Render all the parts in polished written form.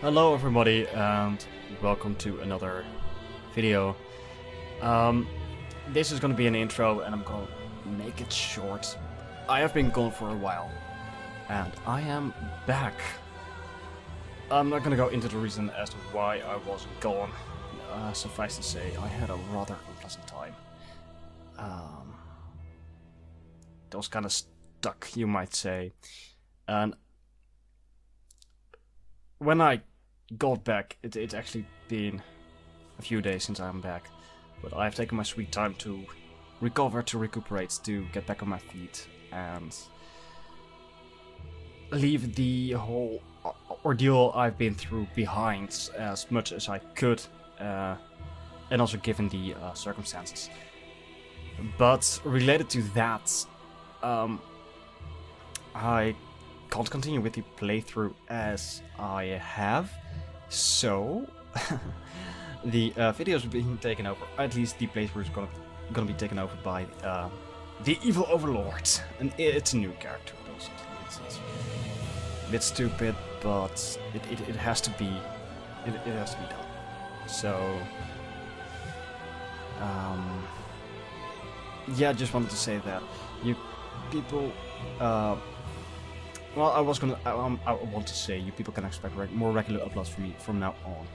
Hello everybody and welcome to another video. This is gonna be an intro and I'm gonna make it short. I have been gone for a while and I am back. I'm not gonna go into the reason as to why I was gone. Suffice to say, I had a rather unpleasant time. That was kind of stuck, you might say. And when I got back, it's actually been a few days since I'm back, but I've taken my sweet time to recover, to recuperate, to get back on my feet and leave the whole ordeal I've been through behind as much as I could, and also given the circumstances. But related to that, I can't continue with the playthrough as I have, so the videos are being taken over. At least the playthrough is gonna be taken over by the Evil Overlord, and it's a new character. Basically, it's a bit stupid, but it has to be it has to be done. So yeah, I just wanted to say that you people. Well, I want to say you people can expect more regular uploads from me from now on.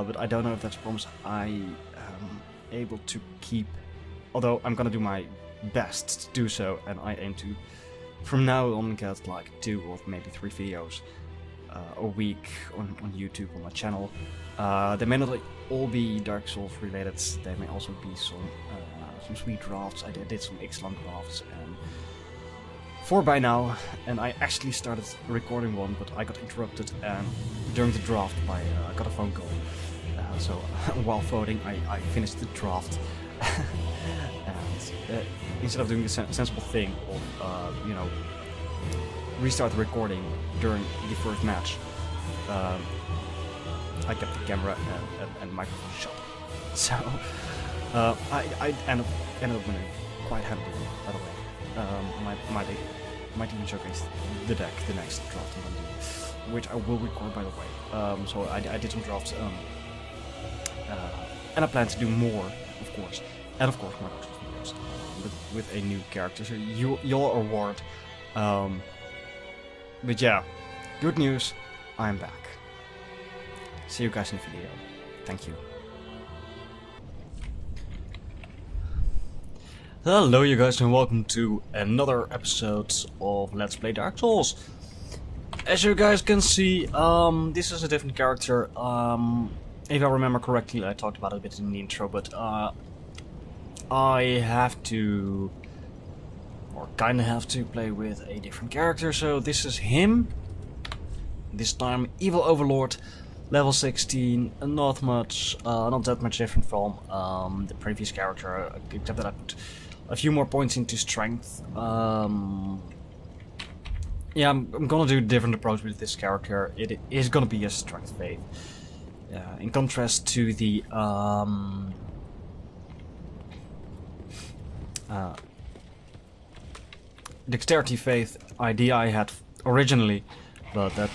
But I don't know if that's a promise I am able to keep. Although I'm gonna do my best to do so, and I aim to, from now on, get like 2 or maybe 3 videos a week on YouTube on my channel. They may not all be Dark Souls related. There may also be some sweet drafts. I did some excellent drafts and 4 by now, and I actually started recording one, but I got interrupted during the draft by I got a phone call. So while voting, I finished the draft, and instead of doing the sensible thing of restart the recording during the first match, I kept the camera and microphone shut. So I ended up winning quite handily, by the way. Might even showcase the deck the next draft I'm gonna do, which I will record, by the way. So I did some drafts, and I plan to do more, of course, and of course more videos with a new character. So your award. But yeah, good news, I'm back. See you guys in the video. Thank you. Hello you guys and welcome to another episode of Let's Play Dark Souls. As you guys can see, this is a different character. If I remember correctly, I talked about it a bit in the intro, but I have to, or kinda have to, play with a different character. So this is him. This time Evil Overlord, level 16, not that much different from the previous character, except that I put a few more points into strength. Yeah, I'm gonna do a different approach with this character. It is gonna be a strength faith. In contrast to the dexterity faith idea I had originally, but that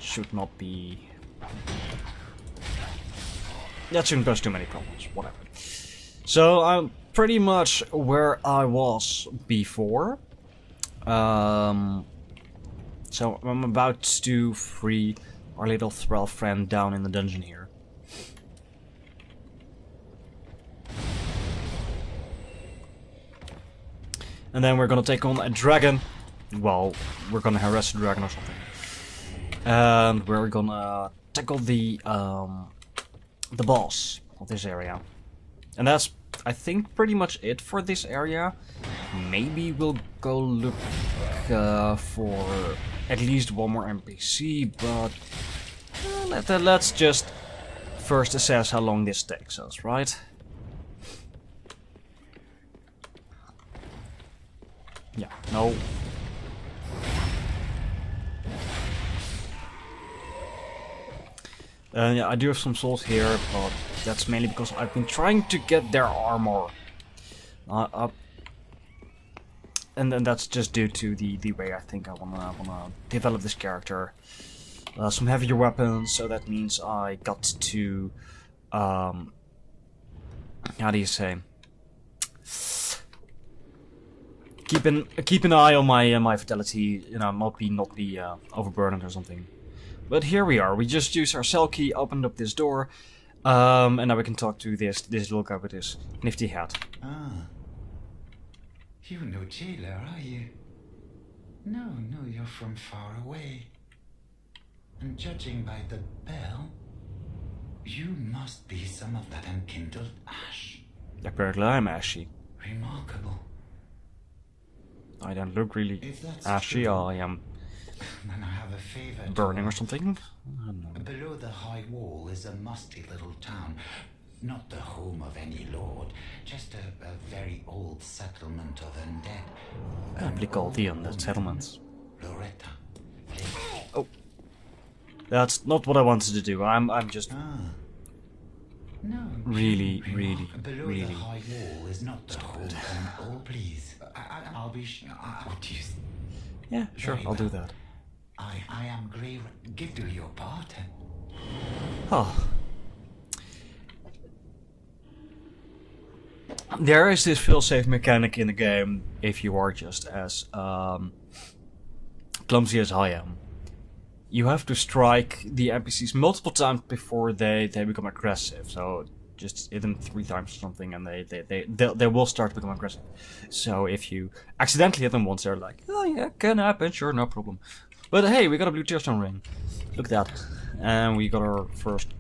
should not be. That shouldn't cause too many problems. Whatever. So I'm pretty much where I was before. So I'm about to free our little thrall friend down in the dungeon here. And then we're gonna take on a dragon. Well, we're gonna harass a dragon or something. And we're gonna tackle the boss of this area. And that's, I think, pretty much it for this area. Maybe we'll go look for at least one more NPC, but let's just first assess how long this takes us, right? Yeah, no. Yeah, I do have some souls here, but that's mainly because I've been trying to get their armor. And then that's just due to the way I think I wanna develop this character. some heavier weapons, so that means I got to, how do you say, keep an eye on my vitality, you know, not be overburdened or something. But here we are. We just used our cell key, opened up this door, and now we can talk to this little guy with this nifty hat. Ah, you're no jailer, are you? No, you're from far away. And judging by the bell, you must be some of that unkindled ash. Apparently I'm ashy. Remarkable. I don't look really If that's ashy, true, I am then I have a favor to burning or ask. something. I don't know. Below the high wall is a musty little town. Not the home of any lord, just a very old settlement of undead. Aptly called the Undead Settlement. Loretta. Oh. That's not what I wanted to do. I'm just No. really Below the high wall is not the home. Oh, please. I'll be yeah, sure, Very I'll do well. that. I am grey. Give to your part. Oh. There is this fail-safe mechanic in the game if you are just as clumsy as I am. You have to strike the NPCs multiple times before they become aggressive. So just hit them 3 times or something, and they will start to become aggressive. So if you accidentally hit them once, they're like, oh yeah, can happen, sure, no problem. But hey, we got a blue tearstone ring. Look at that, and we got our first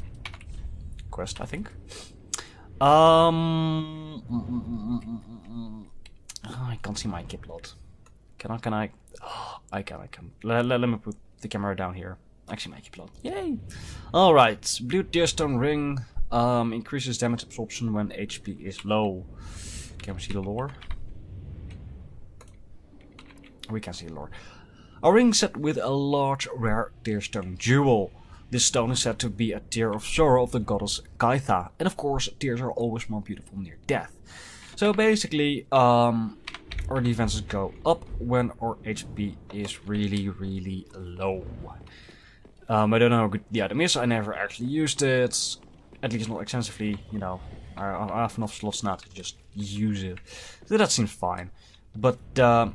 quest, I think. Oh, I can't see my Kiplot. Can I? Oh, I can. Let me put the camera down here. Actually, my Kiplot. Yay! Alright, blue tearstone ring increases damage absorption when HP is low. Can we see the lore? We can see the lore. A ring set with a large rare tearstone jewel. This stone is said to be a tear of sorrow of the goddess Gaitha, and of course, tears are always more beautiful near death. So basically, our defenses go up when our HP is really low. I don't know how good the item is. I never actually used it, at least not extensively. You know, I have enough slots now to just use it, so that seems fine. But oh,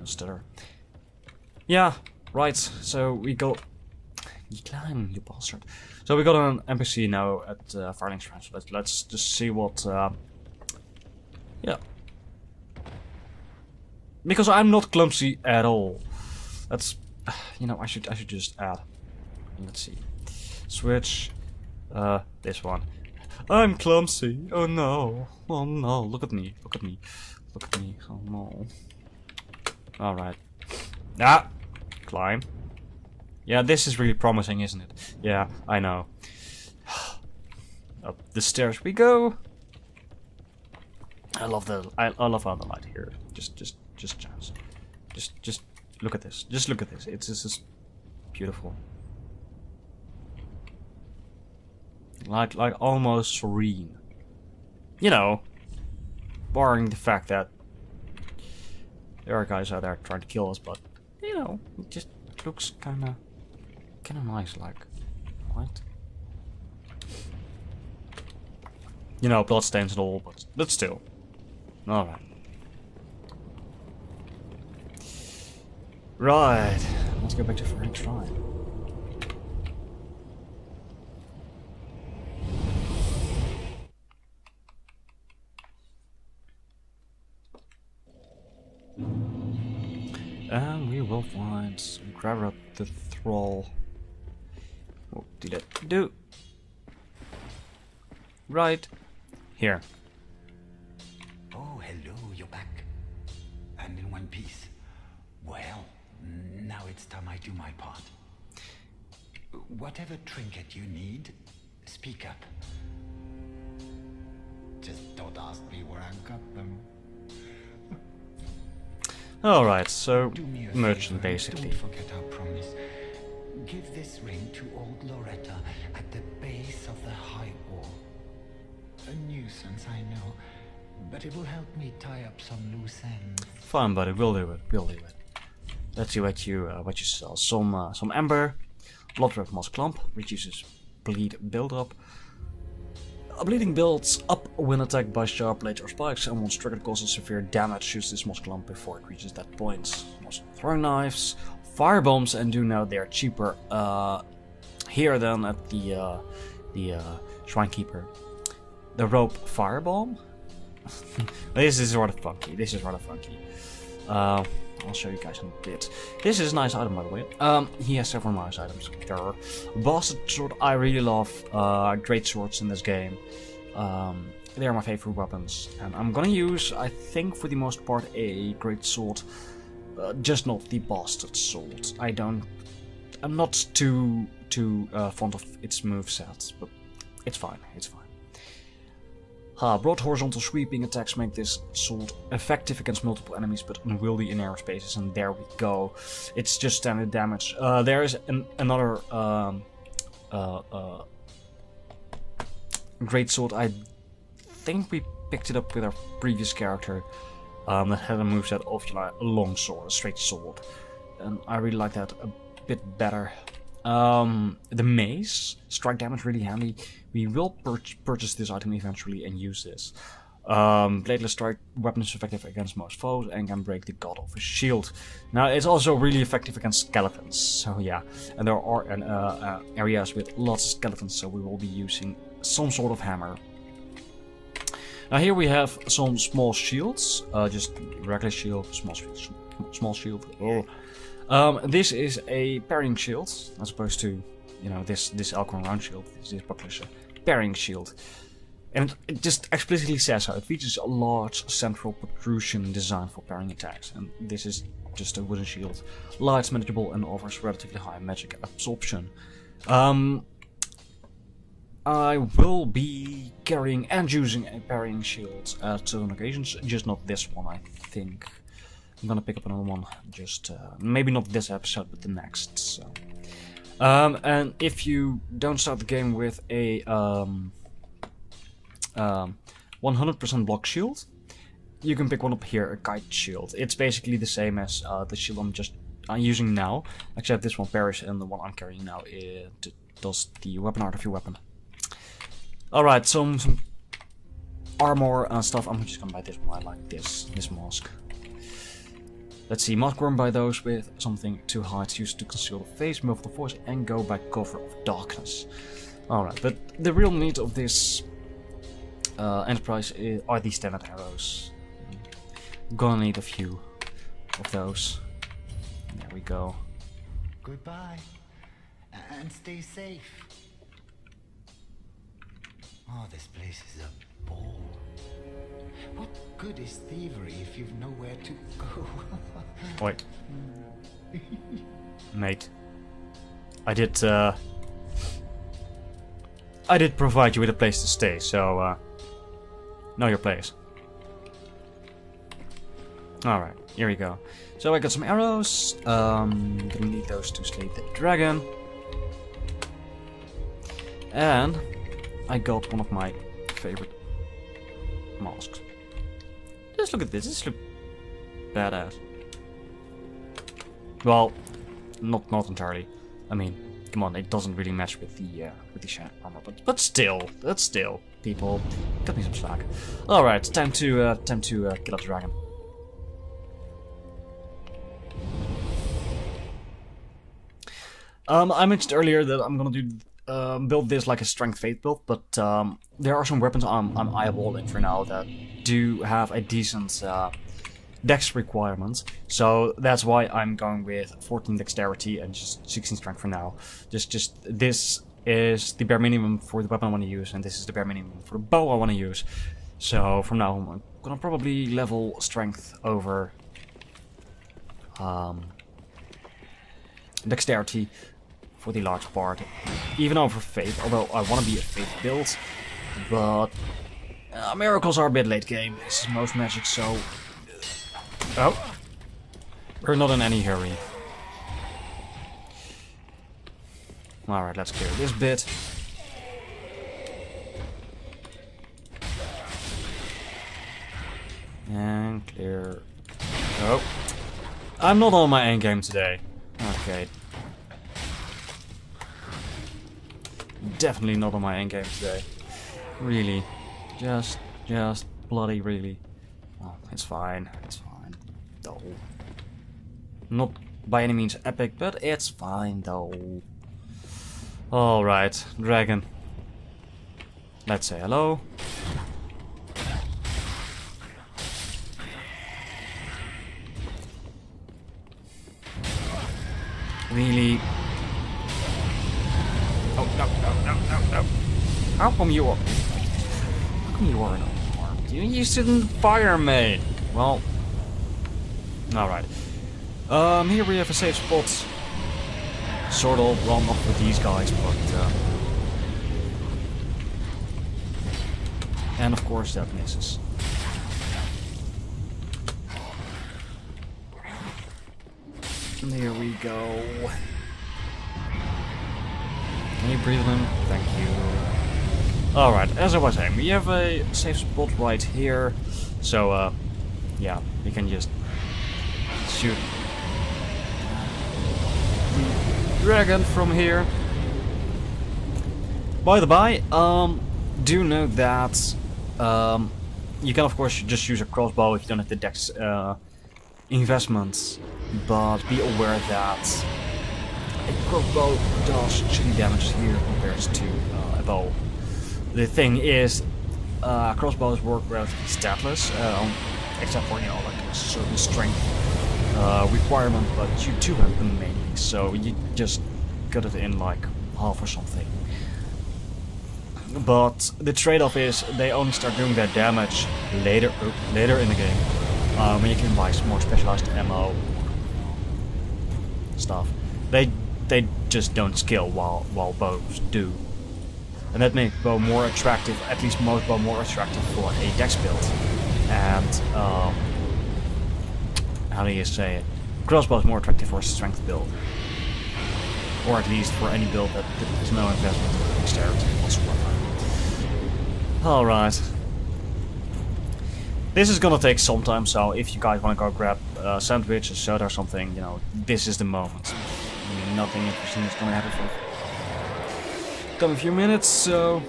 stutter. Yeah, right. So we go. You bastard. So we got an NPC now at Firelink Shrine. So let's just see what. Yeah. Because I'm not clumsy at all. That's, you know, I should just add. Let's see. Switch. This one. I'm clumsy. Oh no. Oh no. Look at me. Look at me. Look at me. Oh no. All right. Ah. Climb. Yeah, this is really promising, isn't it? Yeah, I know. Up the stairs we go. I love how the light here. Just chance. Just look at this. Just look at this. It's just beautiful. Like almost serene. You know, barring the fact that there are guys out there trying to kill us, but you know, it just looks kinda nice, like, right? You know, bloodstains and all, but still. Alright. Right. Let's go back to Firelink Shrine. And we will find some grab up the thrall. What did that do? Right here. Oh, hello, you're back. And in one piece. Well, now it's time I do my part. Whatever trinket you need, speak up. Just don't ask me where I got them. Alright, so Do me a merchant favor, basically. Don't forget our promise. Give this ring to old Loretta at the base of the high wall. A nuisance, I know, but it will help me tie up some loose ends. Fine, buddy, we'll do it. We'll do it. Let's see what you sell. Some Ember, Lothric Moss Clump, reduces bleed build-up. Bleeding builds up when attacked by sharp blades or spikes, and once triggered causes severe damage. Shoots this Moss Clump before it reaches that point. Moss Throwing Knives, Fire Bombs, and do know they're cheaper here than at the Shrine Keeper. The Rope Firebomb. This is rather funky. I'll show you guys in a bit. This is a nice item, by the way. He has several nice items. There are Bastard Sword. I really love great swords in this game. They are my favorite weapons, and I'm gonna use, I think, for the most part, a great sword. Just not the Bastard Sword. I'm not too fond of its moveset, but it's fine. Broad horizontal sweeping attacks make this sword effective against multiple enemies, but unwieldy in aerospaces, and there we go. It's just standard damage. There is another great sword. I think we picked it up with our previous character that had a moveset of a long sword, a straight sword, and I really like that a bit better. The mace, strike damage, really handy. We will purchase this item eventually and use this. Bladeless strike weapon is effective against most foes and can break the god of a shield. Now it's also really effective against skeletons, so yeah. And there are areas with lots of skeletons, so we will be using some sort of hammer. Now here we have some small shields, just regular shield, small shield. Oh. This is a parrying shield, as opposed to, this Alcorn round shield. This buckler's a parrying shield. And it just explicitly says so. It features a large central protrusion designed for parrying attacks. And this is just a wooden shield. Light, manageable, and offers relatively high magic absorption. I will be carrying and using a parrying shield at certain occasions, just not this one, I think. I'm gonna pick up another one, just maybe not this episode, but the next. So, and if you don't start the game with a 100% block shield, you can pick one up here, a kite shield. It's basically the same as the shield I'm using now, except this one parries, and the one I'm carrying now does the weapon art of your weapon. All right, some armor and stuff. I'm just gonna buy this one. I like this mask. Let's see, mask worn by those with something too hide, used to conceal the face, muffle the voice, and go by cover of darkness. Alright, but the real meat of this enterprise are these standard arrows. Gonna need a few of those. There we go. Goodbye, and stay safe. Oh, this place is a bore. What good is thievery if you've nowhere to go? Wait. Mate. I did provide you with a place to stay, so know your place. Alright, here we go. So I got some arrows. Gonna need those to slay the dragon. And I got one of my favorite masks. Just look at this. This looks badass. Well, not entirely. I mean, come on, it doesn't really match with the shat armor, but still, people, cut me some slack. All right, time to kill a dragon. I mentioned earlier that I'm gonna do build this like a strength fate build, but there are some weapons I'm eyeballing for now that do have a decent dex requirement, so that's why I'm going with 14 dexterity and just 16 strength for now. Just this is the bare minimum for the weapon I want to use, and this is the bare minimum for the bow I want to use. So from now on, I'm gonna probably level strength over dexterity for the large part, even over faith, although I want to be a faith build, but miracles are a bit late game. This is most magic, so oh, we're not in any hurry. Alright, let's clear this bit. And clear. Oh, I'm not on my endgame today. Okay. Definitely not on my endgame today. Really. Just bloody really. Oh, it's fine. It's fine. Though. Not by any means epic, but it's fine though. Alright, dragon. Let's say hello. Really? Oh, no. How come you are? How come you are not armed? You used to fire me. Well. Alright. Here we have a safe spot. Sort of, well, not with these guys, but and of course that misses. And there we go. Can you breathe in? Thank you. Alright, as I was saying, we have a safe spot right here. So, yeah, we can just shoot the dragon from here. By the by, do note that you can of course just use a crossbow if you don't have the dex investments, but be aware that a crossbow does 3 damage here compared to a bow. The thing is, crossbows work relatively statless, except for, you know, like a certain strength requirement, but you do have them mainly, so you just got it in like half or something. But the trade-off is they only start doing their damage later in the game, when you can buy more specialized ammo stuff. They just don't skill while bows do, and that makes bow more attractive. At least most bow more attractive for a dex build. And how do you say it? Crossbow is more attractive for a strength build, or at least for any build that has no investment in dexterity whatsoever. Alright. This is gonna take some time, so if you guys wanna go grab a sandwich, a soda or something, you know, this is the moment. I mean, nothing interesting is gonna happen for a coming few minutes, so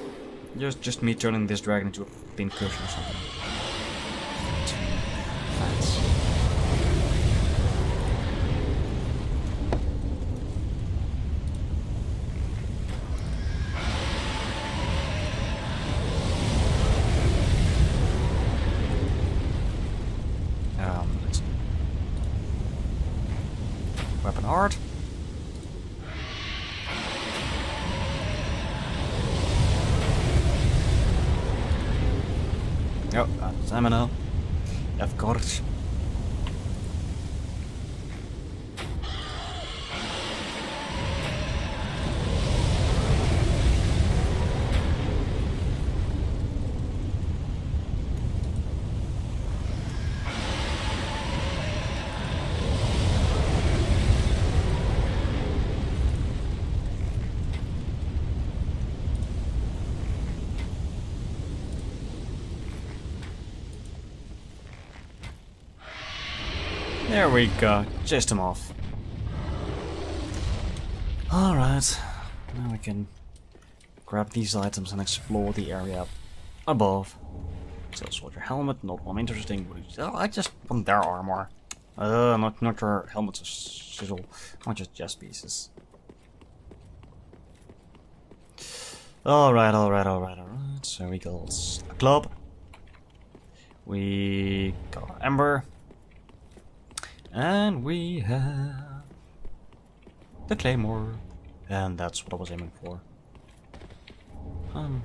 just me turning this dragon into a pin cushion or something. Thanks. Let's weapon art. Oh, stamina. Of course. There we go, chased him off. Alright, now we can grab these items and explore the area above. So, soldier helmet, not one interesting. Oh, I just want their armor. Not your helmets of sizzle, not just chest pieces. Alright. So we got a club. We got Ember. And we have the Claymore, and that's what I was aiming for.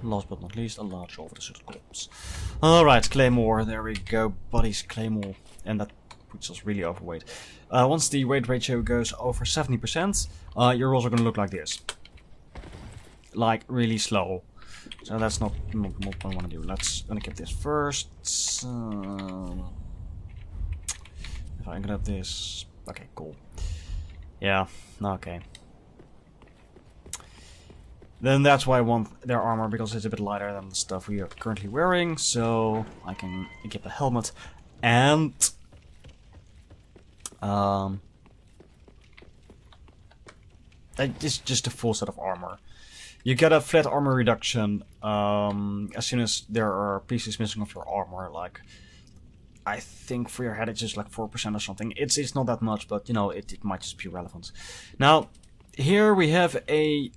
Last but not least, a large over the suited corpse. Alright, Claymore, there we go, buddies, Claymore, and that puts us really overweight. Once the weight ratio goes over 70%, you're also gonna look like this. Like, really slow. So that's not what I wanna do. Let's gonna get this first. If I can grab this. Okay, cool. Yeah, okay. Then that's why I want their armor, because it's a bit lighter than the stuff we are currently wearing, so I can get the helmet and It's just a full set of armor. You get a flat armor reduction as soon as there are pieces missing of your armor. Like, I think for your head it's just like 4% or something. It's not that much, but you know, it might just be relevant. Now, here we have a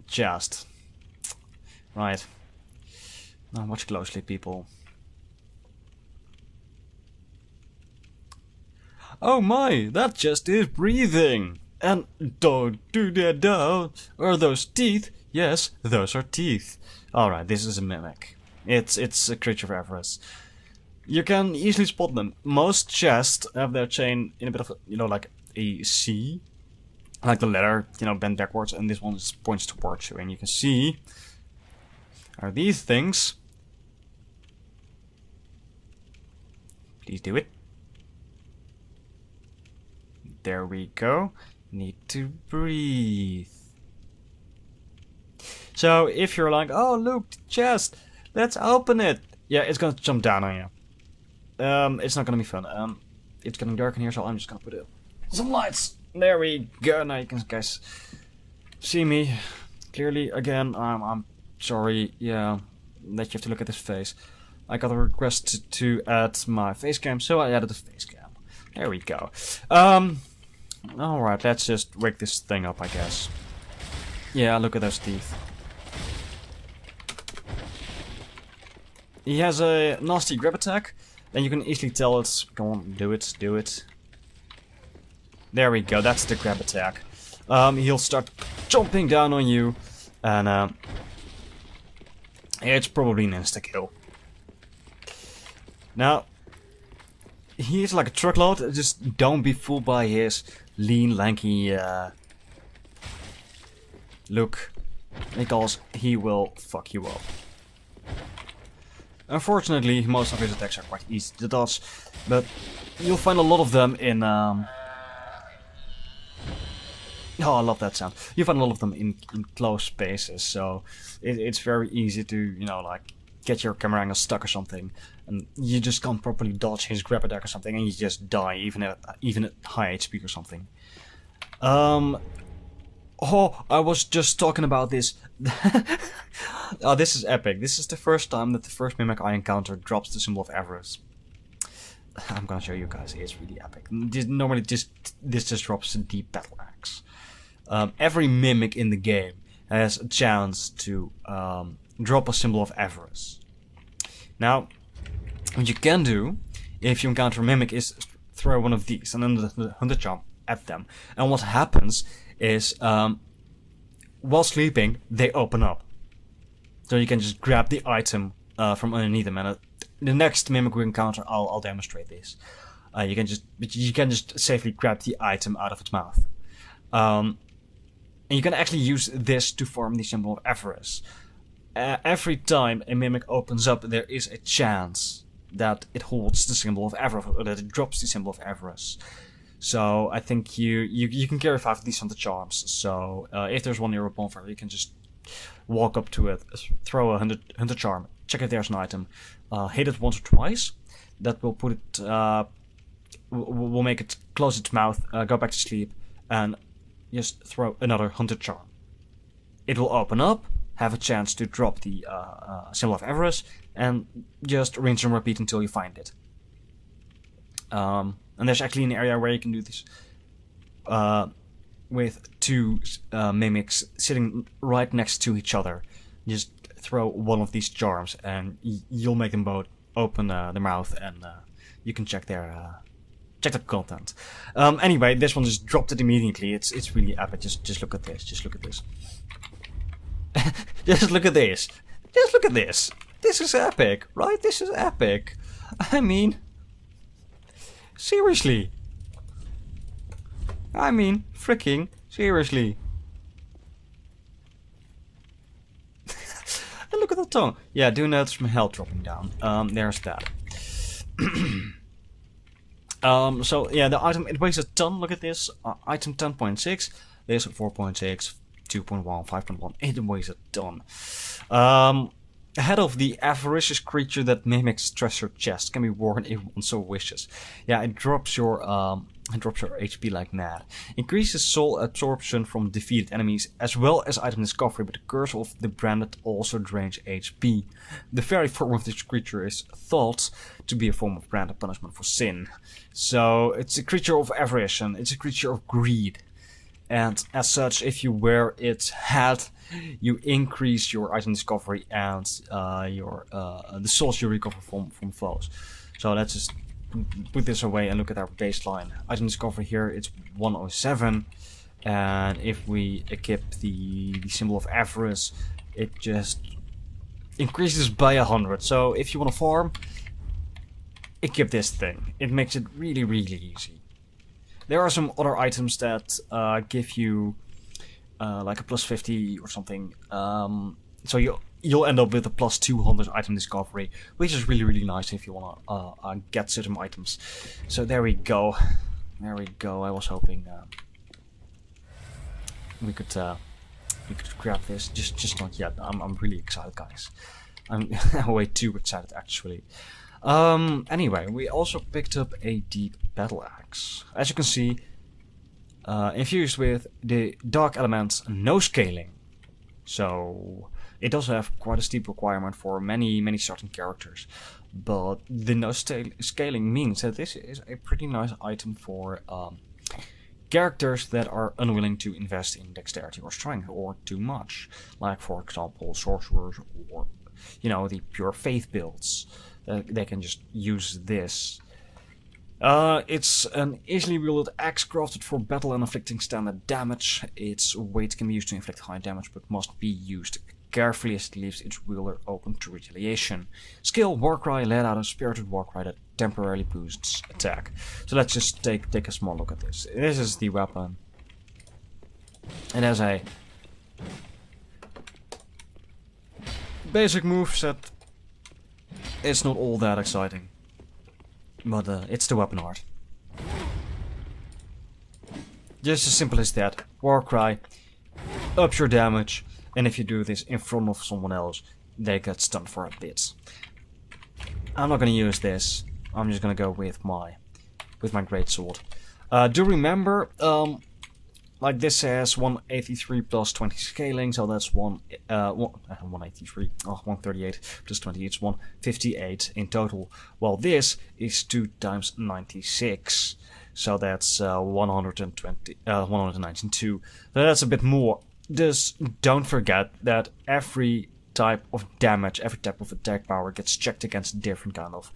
chest. Right. Now watch closely, people. Oh my, that chest is breathing! And don't do that, don't. Are those teeth? Yes, those are teeth. Alright, this is a mimic. It's a creature of avarice. You can easily spot them. Most chests have their chain in a bit of a, you know, like a C. Like the letter, you know, bent backwards, and this one just points towards you. And you can see are these things. Please do it. There we go. Need to breathe. So if you're like, oh look, the chest, let's open it. Yeah, it's gonna jump down on you. It's not gonna be fun. It's getting dark in here, so I'm just gonna put some lights. There we go. Now you can guys see me clearly again. I'm sorry, yeah, that you have to look at this face. I got a request to add my face cam, so I added the face cam. There we go. Alright, let's just wake this thing up, I guess. Yeah, look at those teeth. He has a nasty grab attack, and you can easily tell it's... Go on, do it, do it. There we go, that's the grab attack. He'll start jumping down on you, and it's probably an insta-kill. Now, he's like a truckload, just don't be fooled by his lean, lanky look, because he will fuck you up. Unfortunately, most of his attacks are quite easy to dodge, but you'll find a lot of them in... Oh, I love that sound. You find a lot of them in close spaces, so it's very easy to, you know, like, get your camera angle stuck or something, and you just can't properly dodge his grab attack or something, and you just die, even at high HP or something. Oh, I was just talking about this. Oh, this is epic. This is the first time that the first mimic I encountered drops the symbol of avarice. I'm gonna show you guys. It's really epic. Normally, this just drops a deep battle axe. Every mimic in the game has a chance to drop a symbol of avarice. Now, what you can do if you encounter a mimic is throw one of these and then the hunter charm at them. And what happens is, while sleeping, they open up. So you can just grab the item from underneath them, and the next mimic we encounter, I'll demonstrate this. You can just safely grab the item out of its mouth, and you can actually use this to form the symbol of avarice. Every time a mimic opens up, there is a chance that it holds the symbol of avarice, or that it drops the symbol of avarice. So I think you can carry 5 of these hunter charms. So if there's one near a bonfire, you can just walk up to it, throw a hunter charm, check if there's an item, hit it once or twice. That will put it, will make it close its mouth, go back to sleep, and just throw another hunter charm. It will open up, have a chance to drop the symbol of avarice, and just rinse and repeat until you find it. And there's actually an area where you can do this with 2 mimics sitting right next to each other. Just throw one of these charms, and you'll make them both open their mouth, and you can check their content. Anyway, this one just dropped it immediately. It's really epic. Just look at this. Just look at this. Just look at this. Just look at this. This is epic, right? This is epic. I mean, seriously. I mean, freaking seriously. And look at the tongue. Yeah, do notice my health dropping down. There's that. So yeah, the item, it weighs a ton. Look at this. Item 10.6. This 4.6, 2.1, 5.1. It weighs a ton. The head of the avaricious creature that mimics treasure chest can be worn if one so wishes. Yeah, it drops your HP like mad. Increases soul absorption from defeated enemies as well as item discovery, but the curse of the branded also drains HP. The very form of this creature is thought to be a form of branded punishment for sin. So it's a creature of avarice, it's a creature of greed. And as such, if you wear its head, you increase your item discovery and the souls you recover from foes. So let's just put this away and look at our baseline. Item discovery here, it's 107. And if we equip the symbol of avarice, it just increases by 100. So if you want to farm, equip this thing. It makes it really, really easy. There are some other items that give you like a plus 50 or something. So you'll end up with a plus 200 item discovery, which is really, really nice if you want to get certain items. So there we go. There we go. I was hoping we could grab this. Just not yet. I'm really excited, guys. I'm way too excited, actually. Anyway, we also picked up a deep battle axe. As you can see, infused with the dark elements, no scaling. So it does have quite a steep requirement for many certain characters. But the no scaling means that this is a pretty nice item for characters that are unwilling to invest in dexterity or strength or too much. Like, for example, sorcerers or, you know, the pure faith builds. They can just use this. It's an easily wielded axe crafted for battle and inflicting standard damage. Its weight can be used to inflict high damage, but must be used carefully as it leaves its wielder open to retaliation. Skill Warcry, let out a spirited Warcry that temporarily boosts attack. So let's just take a small look at this. This is the weapon. It has a basic moveset. It's not all that exciting, but it's the weapon art. Just as simple as that. Warcry, ups your damage, and if you do this in front of someone else, they get stunned for a bit. I'm not gonna use this. I'm just gonna go with my greatsword. Do remember, like this says 183 plus 20 scaling, so that's 183, 138 plus 20, it's 158 in total. While this is 2 times 96, so that's 192. So that's a bit more. Just don't forget that every type of damage, every type of attack power gets checked against a different kind of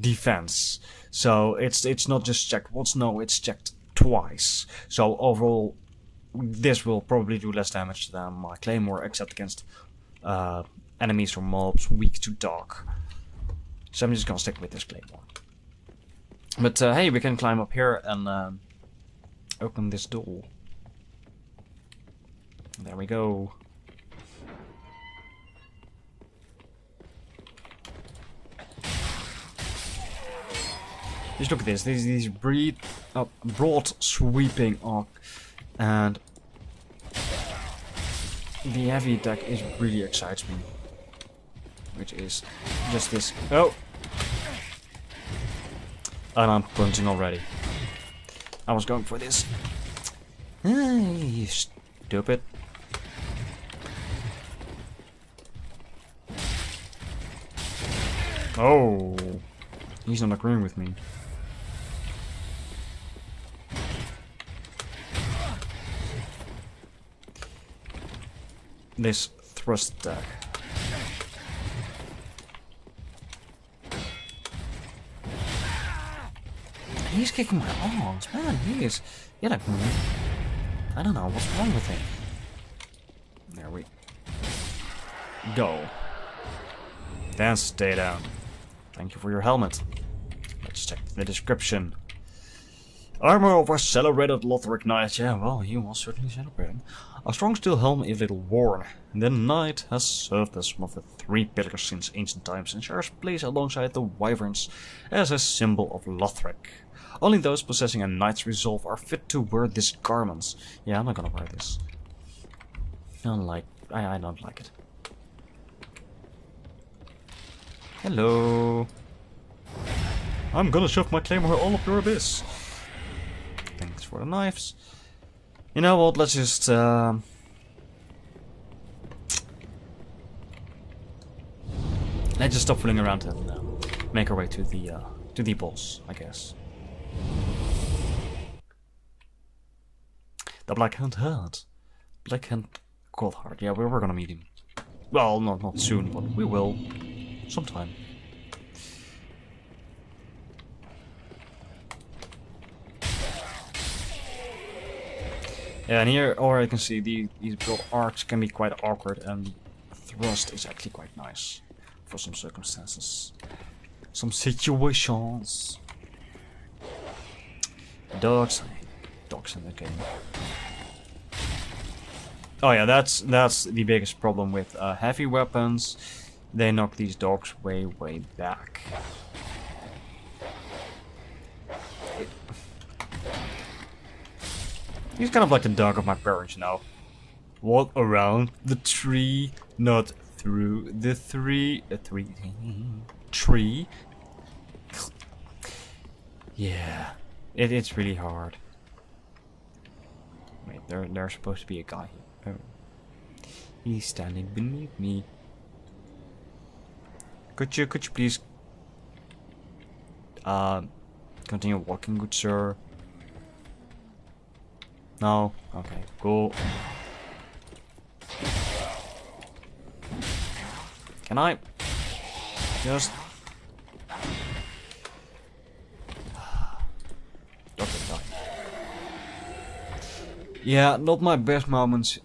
defense. So it's not just checked once, no, it's checked twice. So overall, this will probably do less damage than my claymore, except against enemies or mobs weak to dark. So I'm just gonna stick with this claymore. But hey, we can climb up here and open this door. There we go. Just look at this. These broad sweeping arc, and the heavy attack really excites me. Which is just this. Oh, and I'm punching already. I was going for this. You stupid. Oh, he's not agreeing with me. This thrust attack. He's kicking my arms, man. He is. Yeah, like, I don't know what's wrong with him. There we go. Then stay down. Thank you for your helmet. Let's check the description. Armor of a celebrated Lothric knight. Yeah, well, he was certainly celebrating. A strong steel helm is little worn. The knight has served as one of the 3 pillars since ancient times and shares place alongside the wyverns as a symbol of Lothric. Only those possessing a knight's resolve are fit to wear this garment. Yeah, I'm not gonna wear this. I don't like it. Hello. I'm gonna shove my claymore all up your abyss. Thanks for the knives. You know what? Let's just stop fooling around and make our way to the boss, I guess. The Blackhand Heart. Blackhand Coldheart. Yeah, we're gonna meet him. Well, not soon, but we will. Sometime. Yeah, and here, or I can see these build arcs can be quite awkward, and thrust is actually quite nice for some circumstances, some situations. Dogs in the game. Oh yeah, that's the biggest problem with heavy weapons. They knock these dogs way back. He's kind of like the dog of my parents, you know. Walk around the tree, not through the tree. Yeah, it's really hard. Wait, there's supposed to be a guy here. Oh. He's standing beneath me. Could you please continue walking, good sir? No? Okay, cool. Can I just... Okay, die. Yeah, not my best moments.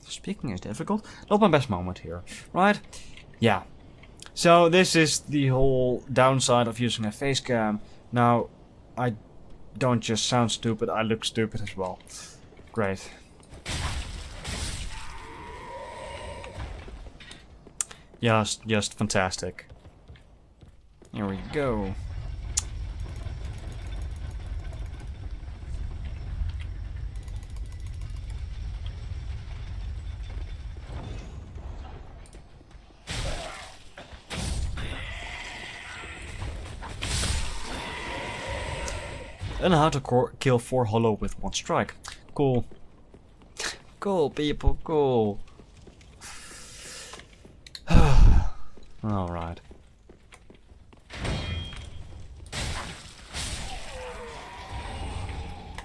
Speaking is difficult. Not my best moment here, right? Yeah. So this is the whole downside of using a facecam. Now, I don't just sound stupid, I look stupid as well. Great. Just fantastic. Here we go. And how to kill 4 hollow with 1 strike. Cool. Cool, people, cool. Alright.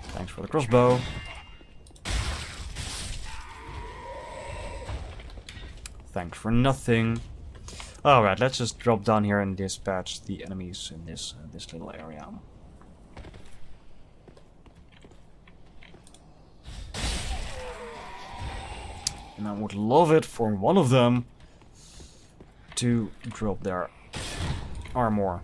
Thanks for the crossbow. Thanks for nothing. Alright, let's just drop down here and dispatch the enemies in this little area. And I would love it for one of them to drop their armor.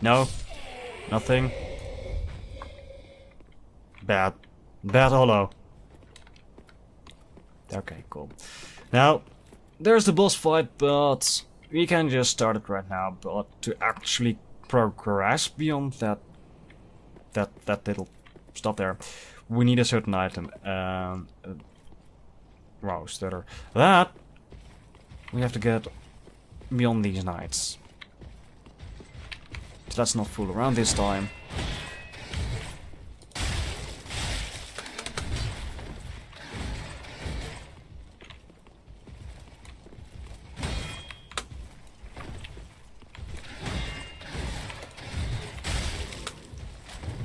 No? Nothing? Bad. Bad hollow. Okay, cool. Now, there's the boss fight, but we can just start it right now. But to actually progress beyond that little stuff there, we need a certain item. Wow, stutter. That we have to get beyond these knights. So let's not fool around this time.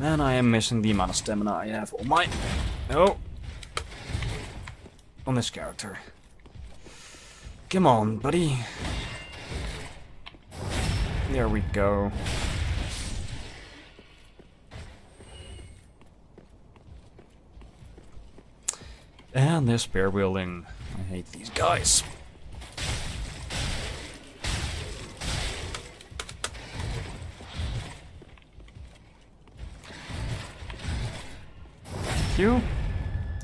And I am missing the amount of stamina I have on my... Oh! On this character. Come on, buddy. There we go. And they're spear wielding. I hate these guys. You.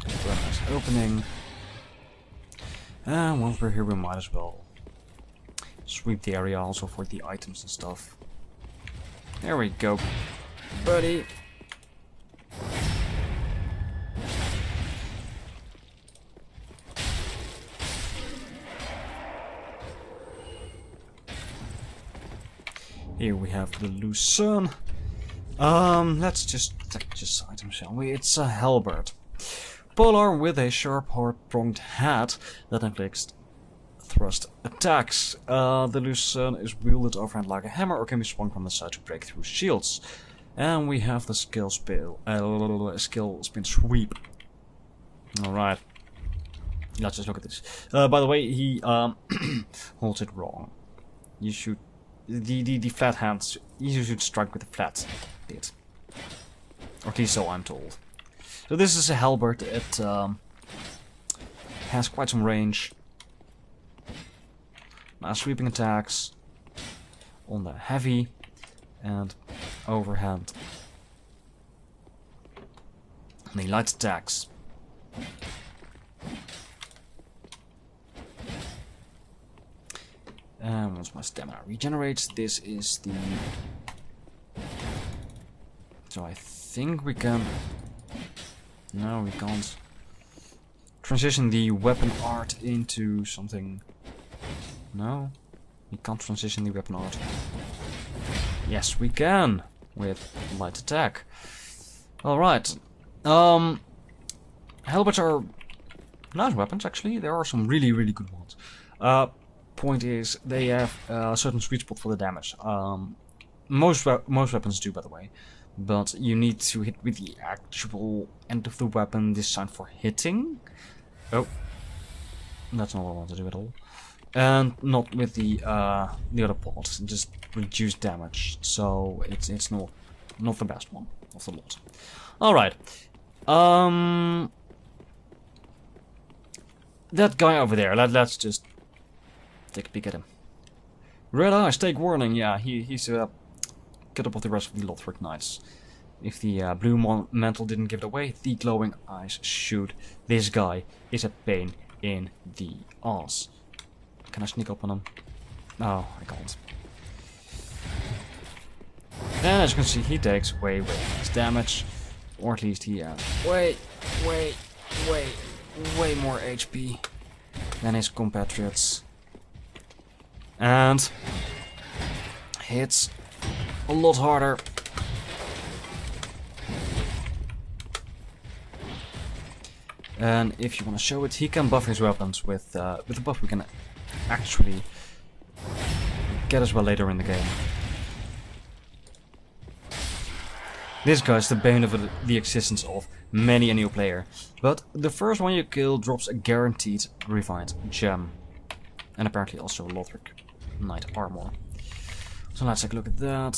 Nice opening. And once we're here, we might as well sweep the area also for the items and stuff. There we go, buddy. Here we have the Lucerne. Let's just take this item, shall we? It's a halberd. Polar with a sharp, hard-pronged head that inflicts thrust attacks. The Lucerne is wielded overhand like a hammer or can be swung from the side to break through shields. And we have the skill spin sweep. Alright. Let's just look at this. By the way, he holds it wrong. You should the flat hands, you should strike with the flat bit. Or at least so I'm told. So this is a halberd. It has quite some range. Now sweeping attacks on the heavy and overhand. And the light attacks. And once my stamina regenerates, this is the... So I think we can... No, we can't. Transition the weapon art into something... No? We can't transition the weapon art. Yes, we can! With light attack. Alright. Halberds are nice weapons, actually. There are some really, really good ones. Point is, they have a certain sweet spot for the damage. Most weapons do, by the way. But you need to hit with the actual end of the weapon designed for hitting. Oh. That's not what I want to do at all. And not with the other part. Just reduce damage. So it's not the best one of the lot. Alright. That guy over there, let's just take a peek at him. Red eyes, take warning. Yeah, he's cut up with the rest of the Lothric Knights. If the blue mantle didn't give it away, the glowing eyes should. This guy is a pain in the ass. Can I sneak up on him? No, I can't. And as you can see, he takes way less damage. Or at least he has way more HP than his compatriots. And hits a lot harder. And if you want to show it, he can buff his weapons with the buff we can actually get as well later in the game. This guy's the bane of the existence of many a new player. But the first one you kill drops a guaranteed refined gem. And apparently also Lothric Knight armor. So let's take a look at that.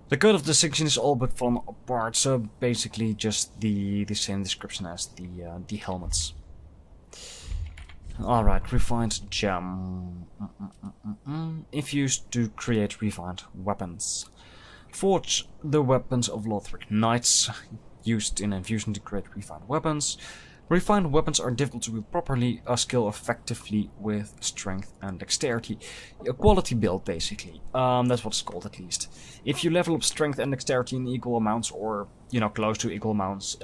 The code of distinction is all but fallen apart, so basically just the same description as the helmets. Alright, refined gem. If used to create refined weapons. Forge the weapons of Lothric Knights, used in infusion to create refined weapons. Refined weapons are difficult to wield properly, a skill effectively with strength and dexterity. A quality build, basically. That's what it's called, at least. If you level up strength and dexterity in equal amounts, or, you know, close to equal amounts,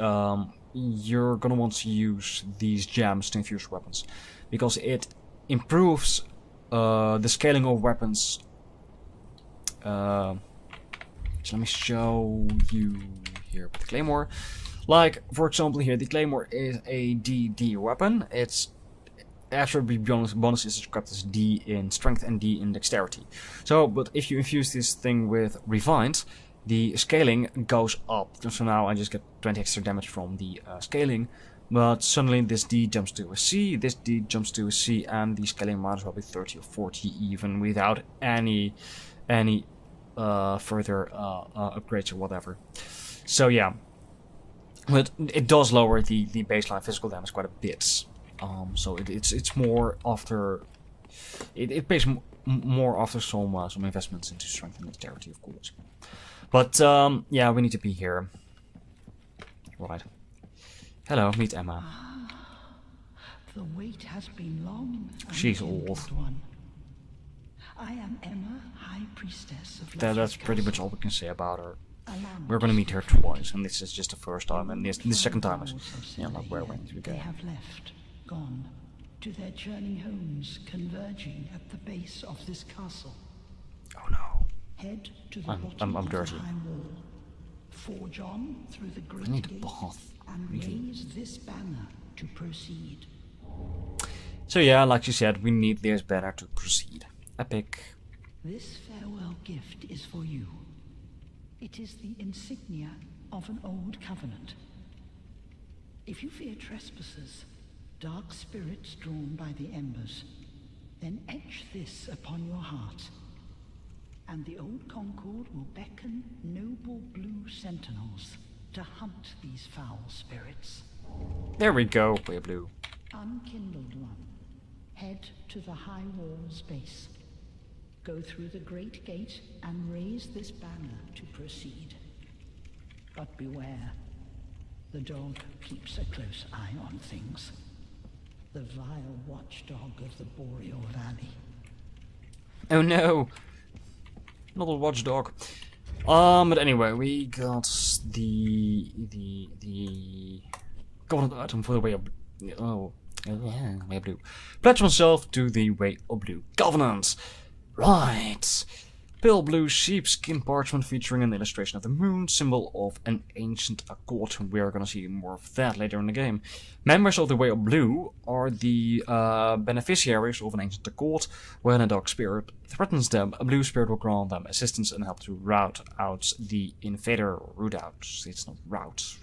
you're gonna want to use these gems to infuse weapons. Because it improves the scaling of weapons. So let me show you here with the Claymore. Like, for example, here, the Claymore is a DD weapon. Its attribute bonus is described as D in strength and D in dexterity. So, but if you infuse this thing with Refined, the scaling goes up. So now I just get 20 extra damage from the scaling. But suddenly this D jumps to a C, this D jumps to a C, and the scaling might as well be 30 or 40 even without any further upgrades or whatever. So yeah. But it does lower the baseline physical damage quite a bit. So it's more after it pays more after some investments into strength and dexterity, of course. But yeah, we need to be here. Right. Hello, meet Emma. The wait has been long. She's old. One. I am Emma, High Priestess of That's Lothric pretty much Castle. all we can say about her. Allow me We're gonna to meet her speak twice, and this is just the first time, and the second time is, like where we need to They go. have left, gone, to their journey homes, converging at the base of this castle. Oh no. Head to the I'm bottom of dirty. the high wall. Forge on through the great need a gate bath, and really. raise this banner to proceed. So yeah, like you said, we need this banner to proceed. Epic. This farewell gift is for you. It is the insignia of an old covenant. If you fear trespassers, dark spirits drawn by the embers, then etch this upon your heart, and the old Concord will beckon noble blue sentinels to hunt these foul spirits. There we go, way blue. Unkindled one, head to the high wall's base. Go through the great gate and raise this banner to proceed. But beware, the dog keeps a close eye on things. The vile watchdog of the Boreal Valley. Oh no! Not a watchdog. But anyway, we got the Covenant item for the Way of Blue. Oh, yeah, Way of Blue. Pledge oneself to the Way of Blue Covenant. Right. Pale blue sheepskin parchment featuring an illustration of the moon, symbol of an ancient accord. We're gonna see more of that later in the game. Members of the Way of Blue are the beneficiaries of an ancient accord. When a dark spirit threatens them, a blue spirit will grant them assistance and help to rout out the invader. Root out. It's not rout.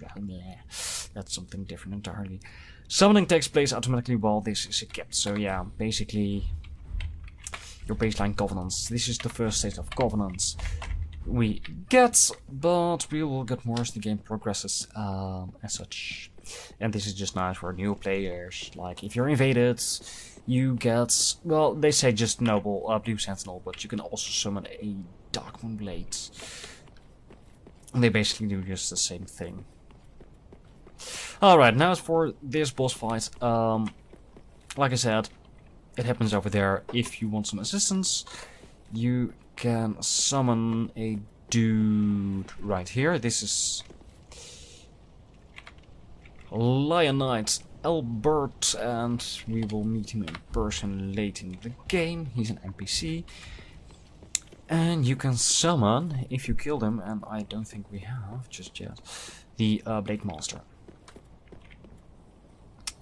That's something different entirely. Summoning takes place automatically while this is kept. So yeah, basically your baseline covenants. This is the first stage of covenants we get, but we will get more as the game progresses as such. And this is just nice for new players. Like if you're invaded, you get, well, they say just noble blue sentinel, but you can also summon a dark moonblade. And they basically do just the same thing. Alright, now as for this boss fight, like I said, it happens over there. If you want some assistance, you can summon a dude right here. This is Lion Knight Albert, and we will meet him in person late in the game. He's an NPC. And you can summon, if you kill them, and I don't think we have just yet, the Blade Master.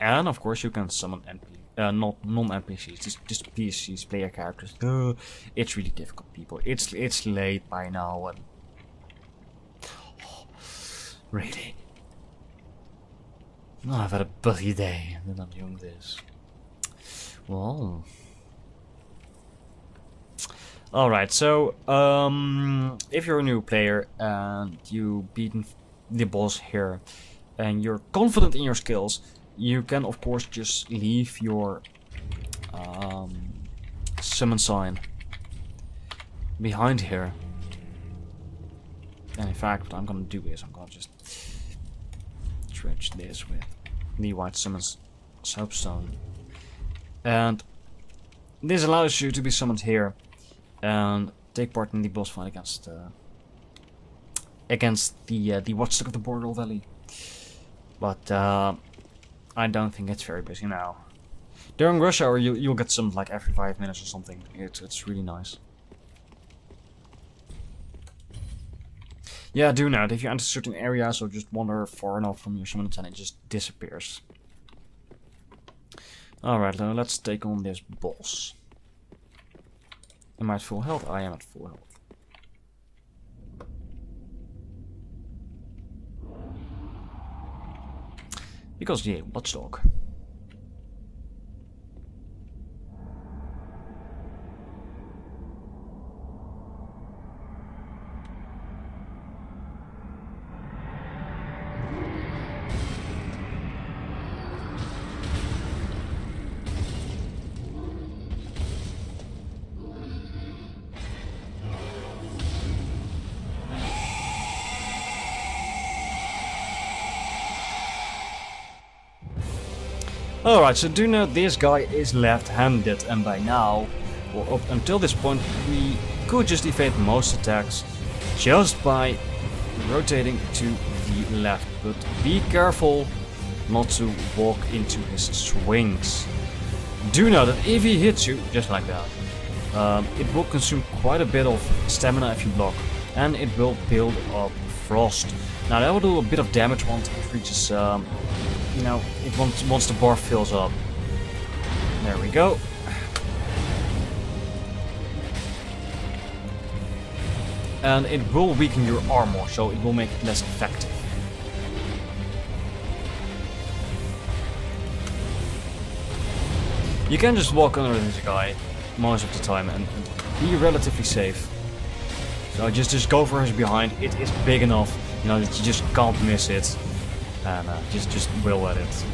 And of course you can summon non-NPCs, just PCs, player characters. It's really difficult, people. It's late by now, and really, I've had a busy day, and then I'm doing this. Well, all right. So, if you're a new player and you've beaten the boss here, and you're confident in your skills, you can of course just leave your summon sign behind here. And in fact, what I'm gonna do is I'm gonna just dredge this with the white summons soapstone, and this allows you to be summoned here and take part in the boss fight against the watchdog of the Boreal Valley. But I don't think it's very busy now. During rush hour, you'll get some like every 5 minutes or something. It's really nice. Yeah, do note, if you enter certain areas or just wander far enough from your summon antenna, it just disappears. Alright, let's take on this boss. Am I at full health? I am at full health. Because yeah, watchdog. Alright, so do note this guy is left-handed, and by now or up until this point, we could just evade most attacks just by rotating to the left. But be careful not to walk into his swings. Do know that if he hits you, just like that, it will consume quite a bit of stamina if you block, and it will build up frost. Now that will do a bit of damage once it reaches, you know, once the bar fills up. There we go. And it will weaken your armor, so it will make it less effective. You can just walk under this guy most of the time and be relatively safe. So just go for his behind. It is big enough, you know, that you just can't miss it, and just will at it.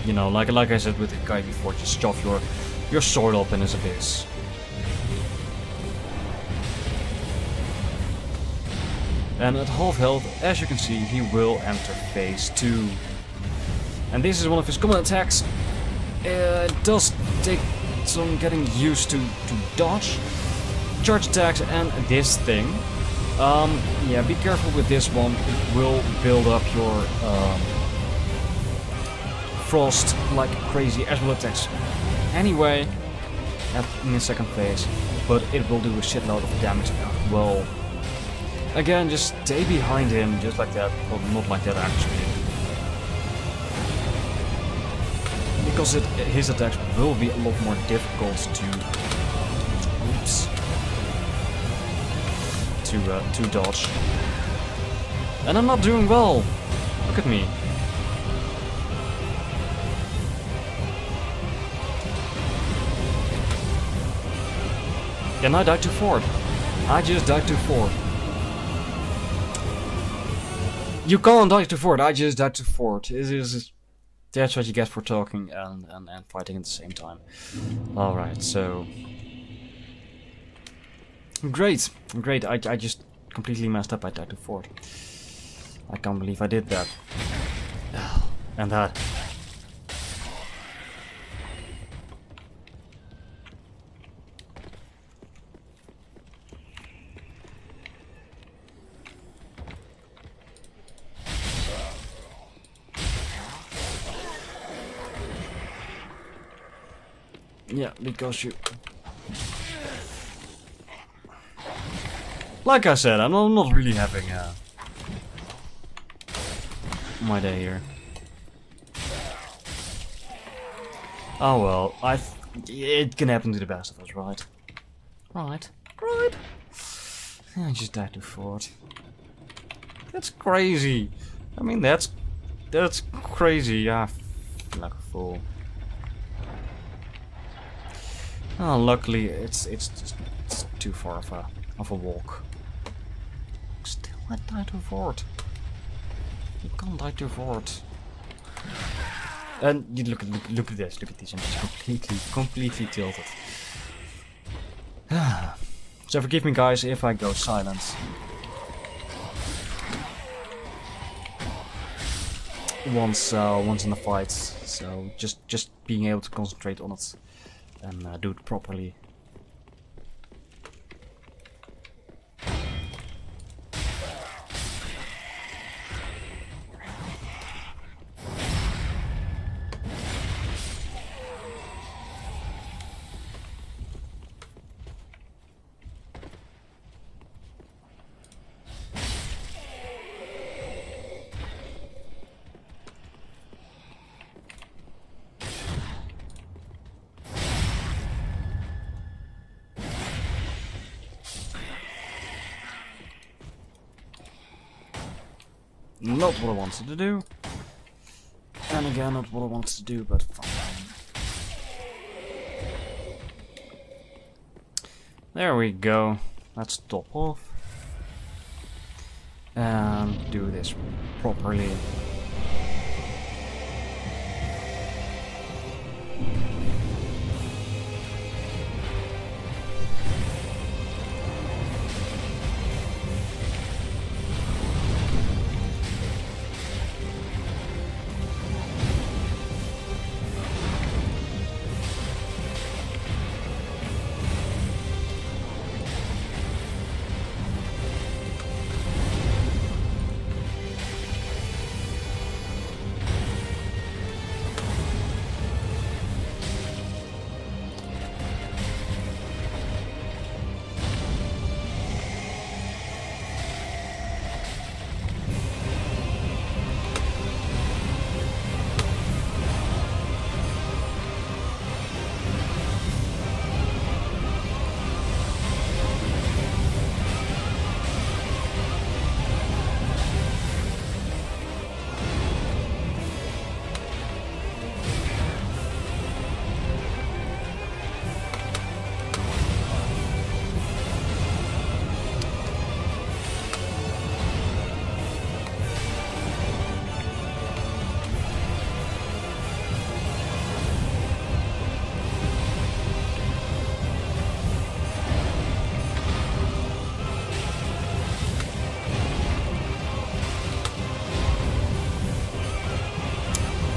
You know, like I said with the guy before, just shove your sword up in his abyss. And at half health, as you can see, he will enter phase 2. And this is one of his common attacks. It does take some getting used to dodge, charge attacks, and this thing. Yeah, be careful with this one. It will build up your frost like crazy, as will attacks anyway in the second phase. But it will do a shitload of damage as well. Again, just stay behind him, just like that. Well, not like that actually. Because his attacks will be a lot more difficult to dodge. And I'm not doing well. Look at me. And I died to Ford. I just died to Ford. You can't die to Ford. I just died to Ford. That's what you get for talking and fighting at the same time. Alright, so... Great. I just completely messed up. I died to Ford. I can't believe I did that. And that. Yeah, because you... Like I said, I'm not really having my day here. Oh well, it can happen to the best of us, right? Right. I just died to Ford. That's crazy. I mean, that's crazy. Yeah, I feel like a fool. Oh, luckily it's too far of a walk. Still, I died to Ford. You can't die to Ford. And you look at this. I'm just completely tilted. So forgive me, guys, if I go silent. Once in the fight. So just being able to concentrate on it. And do it properly. Not what I wanted to do. And again, not what I wanted to do, but fine. There we go. Let's top off. And do this properly.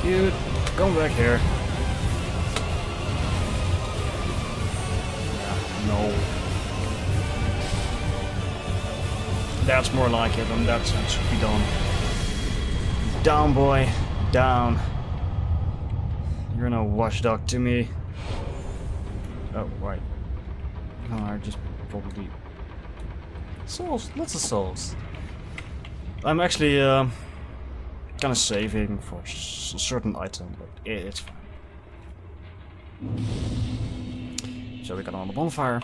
Dude, come back here. No. That's more like it, and that should be done. Down, boy. Down. You're no watchdog to me. Oh, right. No, I just probably... Souls. Lots of souls. I'm actually kind of saving for a certain item, but it's fine. So we got on the bonfire.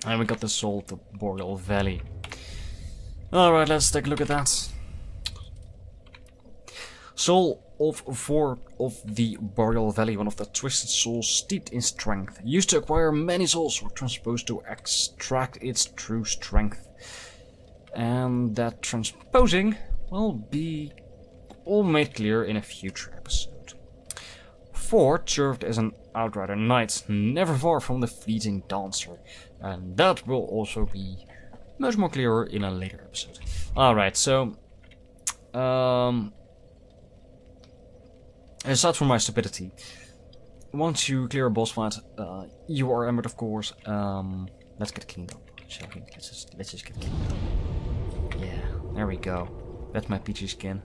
And we got the soul of the Boreal Valley. Alright, let's take a look at that. Soul of the Boreal Valley, one of the twisted souls steeped in strength. Used to acquire many souls or transposed to extract its true strength. And that transposing will be all made clear in a future episode. Ford served as an Outrider Knight, never far from the fleeting dancer. And that will also be much more clearer in a later episode. Alright, so... aside from my stupidity, once you clear a boss fight, you are embedded, of course. Let's get cleaned up, shall we? Let's just get cleaned up. Yeah, there we go. That's my peachy skin.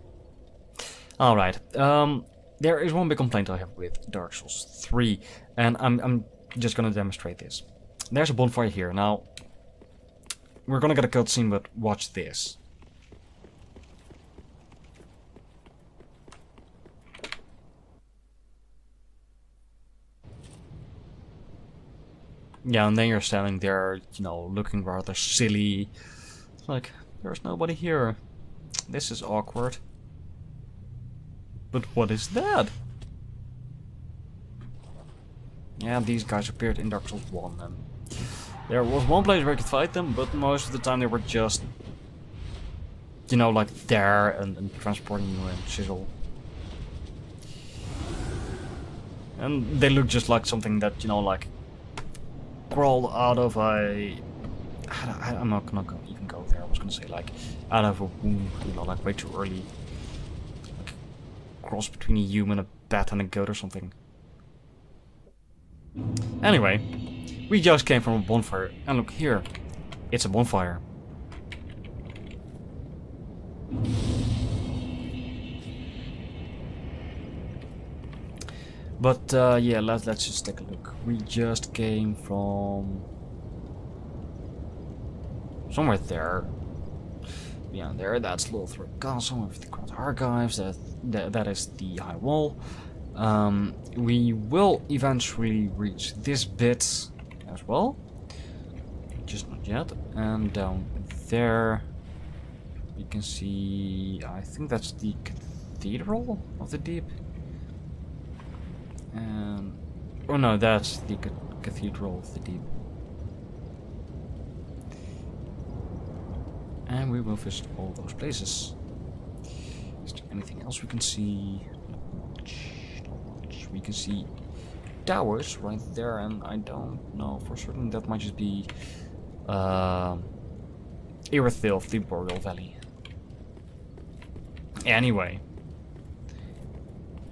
Alright, there is one big complaint I have with Dark Souls 3, and I'm just gonna demonstrate this. There's a bonfire here. Now, we're gonna get a cutscene, but watch this. Yeah, and then you're standing there, you know, looking rather silly. It's like, there's nobody here. This is awkward. But what is that? Yeah, these guys appeared in Dark Souls 1. And there was one place where I could fight them, but most of the time they were just, you know, like there and transporting you and chisel. And they look just like something that, you know, like crawled out of a... I'm not gonna even go there. I was gonna say like out of a womb, you know, like way too early. Like a cross between a human, a bat, and a goat or something. Anyway, we just came from a bonfire, and look here, it's a bonfire. But yeah, let's just take a look. We just came from somewhere there. Yeah, there. That's Lothric Castle with the Grand Archives. That is the high wall. We will eventually reach this bit as well, just not yet. And down there, we can see. I think that's the Cathedral of the Deep. And oh no, that's the Cathedral of the Deep. And we will visit all those places. Is there anything else we can see? Not much. We can see towers right there, and I don't know for certain. That might just be Irithyll of the Boreal Valley. Anyway,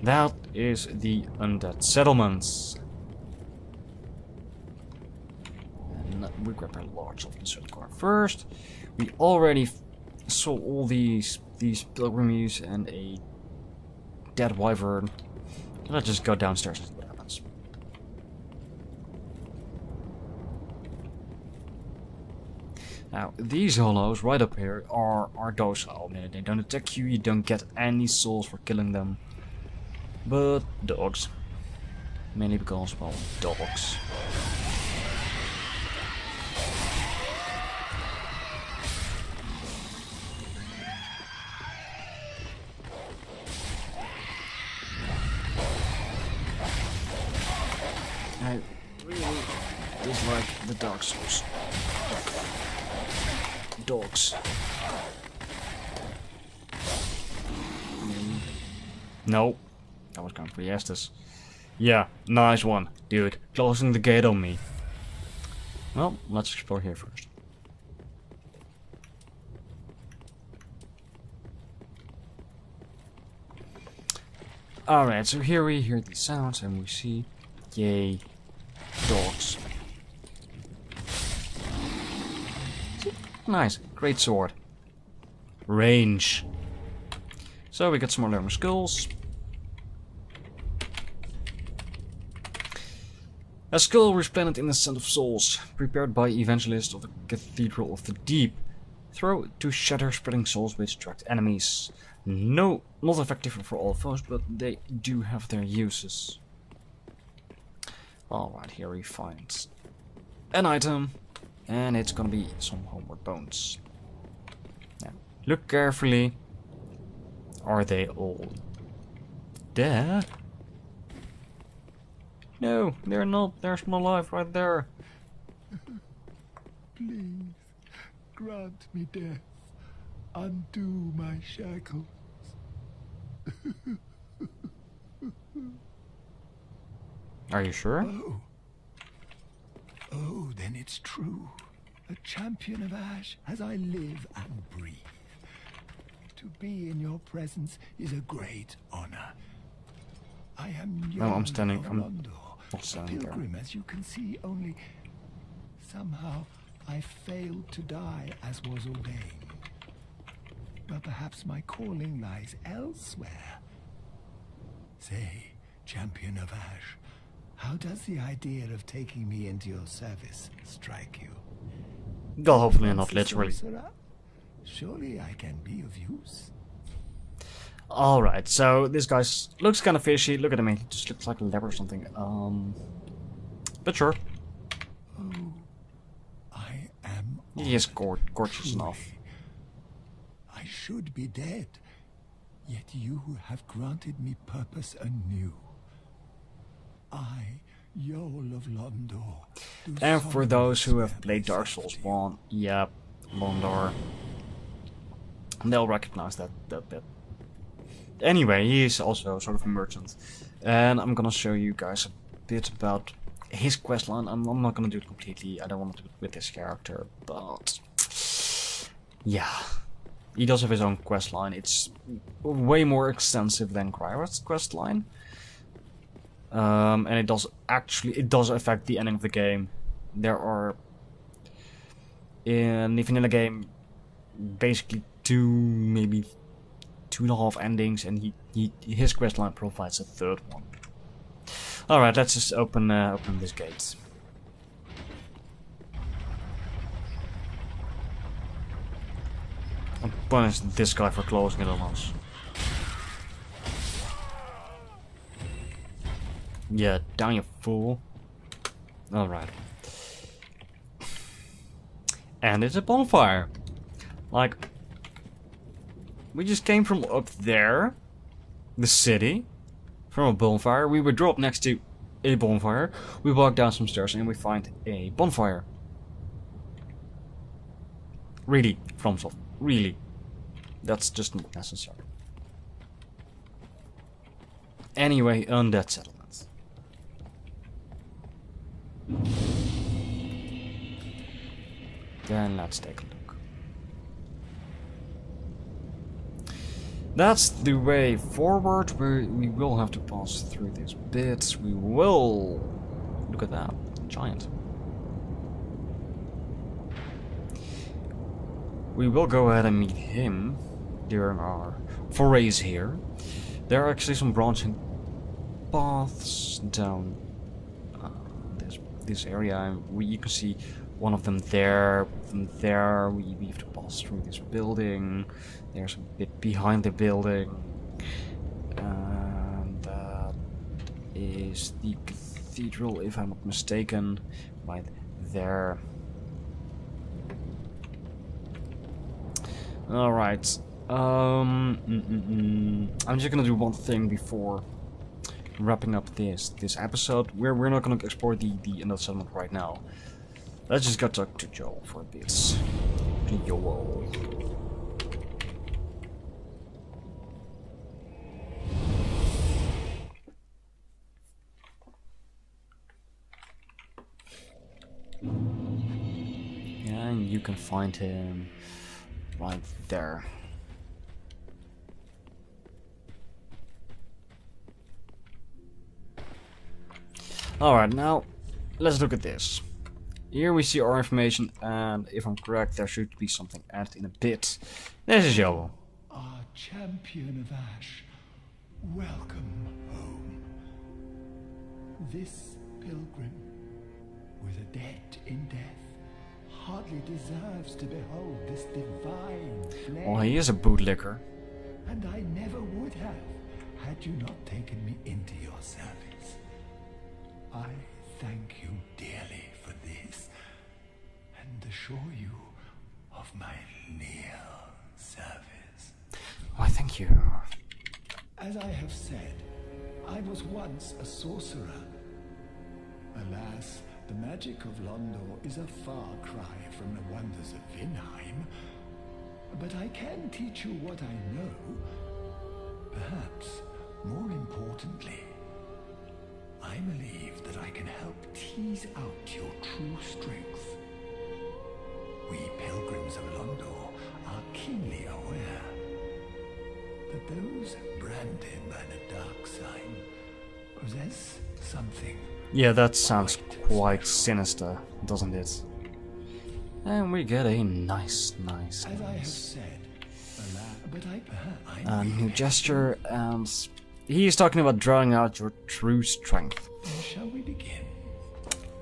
that is the Undead Settlements. And we grab a large of insert car first. We already saw all these pilgrims and a dead wyvern. Let's just go downstairs and see what happens. Now, these hollows right up here are docile. They don't attack you, you don't get any souls for killing them. But dogs. Mainly because, well, dogs. I really dislike the Dark Souls. Dogs. No. That was going for Estes. Yeah, nice one, dude. Closing the gate on me. Well, let's explore here first. Alright, so here we hear these sounds and we see, yay, dogs. Nice, great sword. Range. So we got some more learner skulls. A skull resplendent in the scent of souls, prepared by evangelists of the Cathedral of the Deep. Throw to shatter spreading souls which attract enemies. No, not effective for all foes, but they do have their uses. Alright, here we find an item, and it's gonna be some homeward bones. Now, look carefully. Are they all dead? No, they're not. There's more life right there. Please, grant me death. Undo my shackles. Are you sure? Oh, then it's true. A champion of Ash as I live and breathe. To be in your presence is a great honor. I am No, I'm standing. of I'm Londor, not a standing there. pilgrim, as you can see, only somehow I failed to die as was ordained. But perhaps my calling lies elsewhere. Say, champion of Ash, how does the idea of taking me into your service strike you? Well, hopefully not Once a literally. sorcerer, surely I can be of use. Alright, so this guy looks kind of fishy. Look at him, he just looks like a leopard or something. But sure. Oh, I am He is honored, gorgeous truly. enough. I should be dead, yet you have granted me purpose anew. I, Yoel of Londor. do And for solemnly those who have swear played Dark myself Souls to you. 1, yep, Londor. They'll recognize that bit. Anyway, he is also sort of a merchant. And I'm gonna show you guys a bit about his questline. I'm not gonna do it completely. I don't want to do it with this character, but yeah. He does have his own questline. It's way more extensive than Kryrat's questline. And it does affect the ending of the game. There are in the vanilla game basically maybe 2.5 endings, and his questline provides a third one. Alright, let's just open this gate. I'll punish this guy for closing it on us. Yeah, down you fool. Alright. And it's a bonfire. Like, we just came from up there, the city, from a bonfire. We were dropped next to a bonfire. We walk down some stairs and we find a bonfire. Really, FromSoft, really. That's just not necessary. Anyway, Undead Settlement. Then let's take a look. That's the way forward. We will have to pass through these bits. We will... Look at that. Giant. We will go ahead and meet him during our forays here. There are actually some branching paths down this area. And you can see one of them there. There. We have to pass through this building. There's a bit behind the building. And that is the cathedral, if I'm not mistaken. Right there. Alright. I'm just gonna do one thing before wrapping up this episode. We're not gonna explore the Undead Settlement right now. Let's just go talk to Joel for a bit. To Joel. Yeah, and you can find him right there. Alright, now let's look at this. Here we see our information, and if I'm correct, there should be something added in a bit. This is Joel. Our champion of Ash, welcome home. This pilgrim, with a debt in death, hardly deserves to behold this divine flame. Well, he is a bootlicker. And I never would have, had you not taken me into your service. I thank you dearly for this, and assure you of my leal service. Why, thank you. As I have said, I was once a sorcerer. Alas, the magic of Londor is a far cry from the wonders of Vinheim. But I can teach you what I know. Perhaps, more importantly, I believe that I can help tease out your true strength. We pilgrims of Londor are keenly aware that those branded by the dark sign possess something. Yeah, that sounds quite sinister, doesn't it? And we get a nice. As I have said, but new gesture, and he's talking about drawing out your true strength. Shall we begin?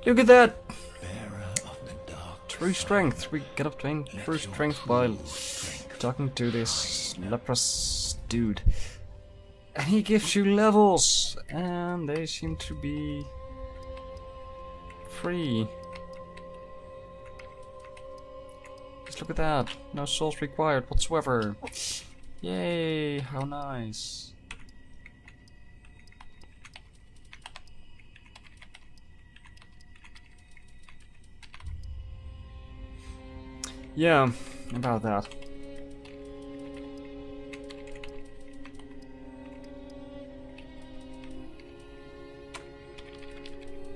Look at that! Bearer of the dark True strength. We get obtained true strength by talking to this leprous dude. And he gives you levels, and they seem to be free. Just look at that. No souls required whatsoever. Yay, how nice. Yeah, about that.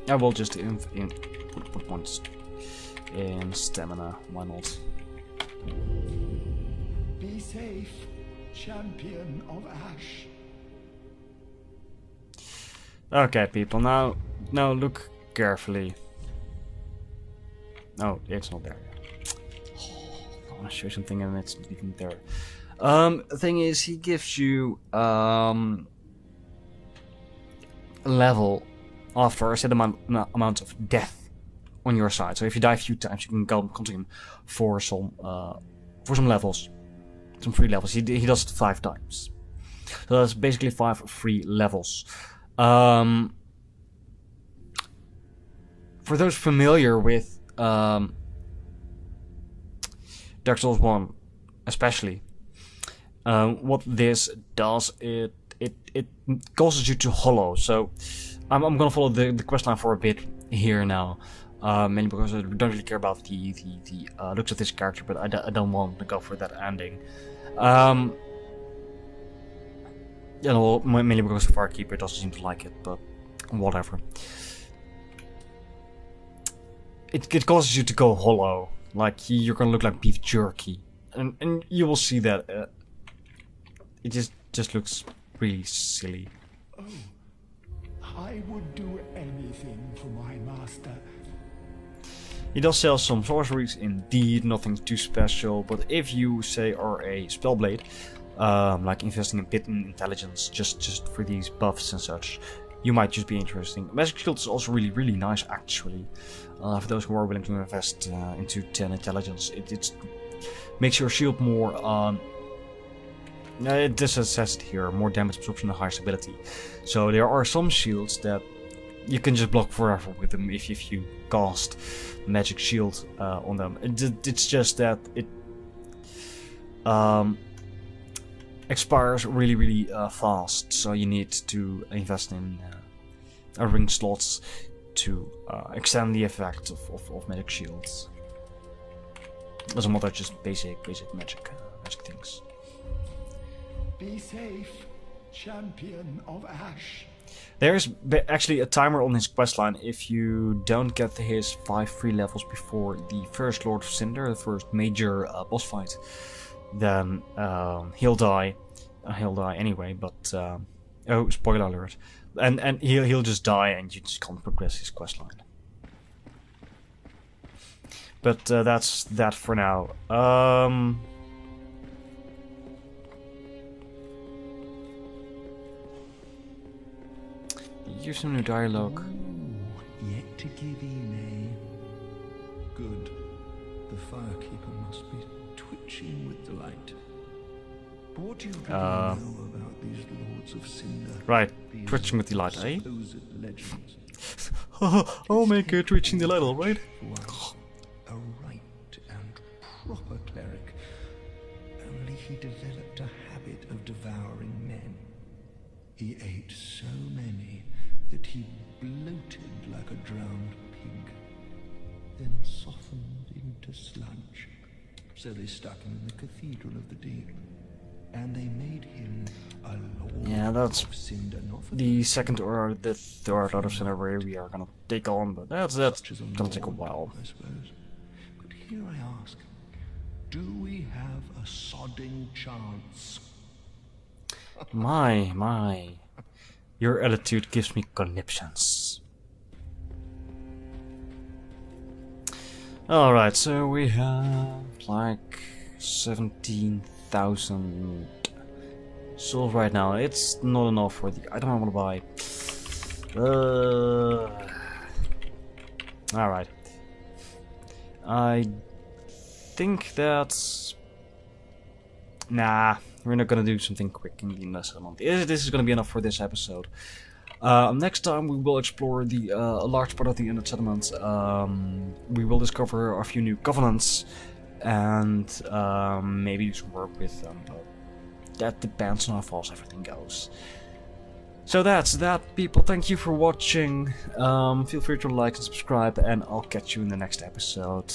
I will just put points in stamina, why not? Be safe, champion of Ash. Okay, people, now look carefully. Oh, it's not there yet. I want to show something and it's not even there. The thing is, he gives you a level after a set amount of death on your side. So if you die a few times, you can come to him for some levels, some free levels. He does it 5 times, so that's basically 5 free levels. For those familiar with Dark Souls 1, especially, what this does, it causes you to hollow. So I'm gonna follow the questline for a bit here now, mainly because I don't really care about the looks of this character, but I don't want to go for that ending. You know, mainly because the Firekeeper doesn't seem to like it, but whatever. It causes you to go hollow, like you're gonna look like beef jerky, and you will see that it just looks really silly. Oh, I would do anything for my master. He does sell some sorceries, indeed, nothing too special, but if you, say, are a spellblade, like investing a bit in intelligence just for these buffs and such, you might just be interesting. Magic Shield is also really nice, actually. For those who are willing to invest into 10 intelligence, it makes your shield more, it just says it here, more damage absorption and higher stability. So there are some shields that you can just block forever with them if you cast Magic Shield on them. It's just that it expires really fast, so you need to invest in ring slots to extend the effect of Magic Shields. As a other just basic magic things. Be safe, champion of Ash. There's actually a timer on his questline. If you don't get his 5 free levels before the first Lord of Cinder, the first major boss fight, then he'll die. He'll die anyway, but Oh, spoiler alert. And he'll just die and you just can't progress his questline. But that's that for now. Here's some new dialogue. Ooh, yet to give in, eh? Good. The firekeeper must be twitching with delight. But what do you really know about these lords of Cinder? Right, These twitching with delight, eh? supposed legends. I'll make it twitching delight, alright? A right and proper cleric. Only he developed a habit of devouring men. He ate so many that he bloated like a drowned pig, then softened into sludge. So they stuck him in the Cathedral of the Deep, and they made him a lord. Yeah, that's of Cinder, not for the second or the third Lord of Cinder we are gonna take on, but that's gonna take a while. I suppose. But here I ask, do we have a sodding chance? My. Your attitude gives me conniptions. Alright, so we have like 17,000 souls right now. It's not enough for the item I want to buy. Alright. I think that's... Nah, we're not gonna do something quick in the Undead Settlement. This is gonna be enough for this episode. Next time we will explore the a large part of the Undead Settlement. We will discover a few new covenants and maybe do some work with them. But that depends on how fast everything goes. So that's that, people. Thank you for watching. Feel free to like and subscribe, and I'll catch you in the next episode.